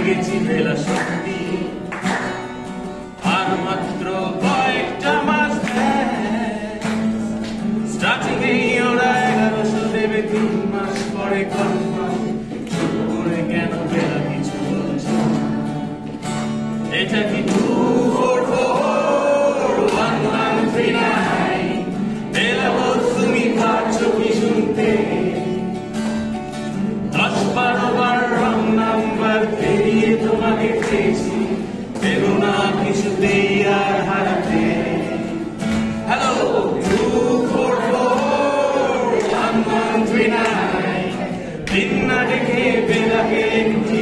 গেছি বেলা সত্যি আর মাত্র কয়েকটা মাস স্টার্টিং এ ওরা 1100 দেবে 3 মাস পরে কনফার্ম চুপ করে কেন বেলা কিছু বলছো এটা কি 2441139 বেলা বল তুমি পারছো কি শুনতে 10-12 বার রং নাম্বার পেরিয়ে তোমাকে পেয়েছি পেরো না কিছুতেই আর হারাতে হ্যালো 2441139 দিন না দেখে বেলাকে একটি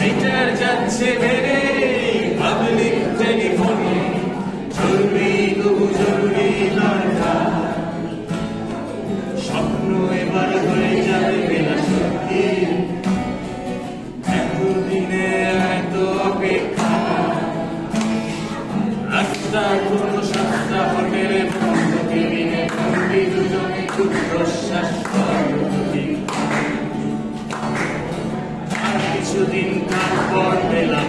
মিটার যাচ্ছে বেড়ে পাবলিক টেলিফোনে জরুরি তবু জরুরি দরকার স্বপ্ন এবার হয়ে যাবে বেলা সত্যি এতদিনে এত অপেক্ষা রাস্তার কোন সস্তা হোটেলে বন্ধ কেবিনে বন্দি দুজনে খুব প্রশ্বাস আর কিছুদিন তারপর পেলাম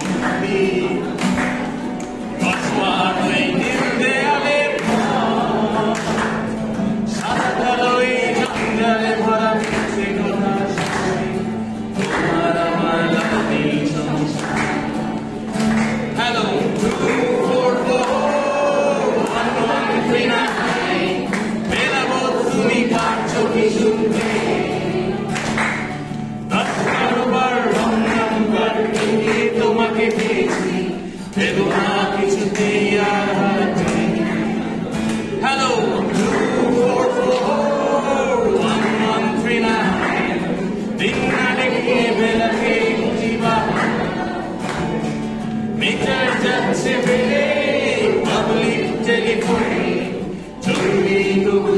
Hello, 2441139 বেলা বল তুমি পারছো কি শুনতে 10-12 বার রং নাম্বার পেরিয়ে তোমাকে পেয়েছি পেরো না কিছুতেই আর হারাতে হ্যালো 2441139 দিন না দেখে বেলাকে মিটার যাচ্ছে বেড়ে পাবলিক টেলিফোনে জরুরি তবু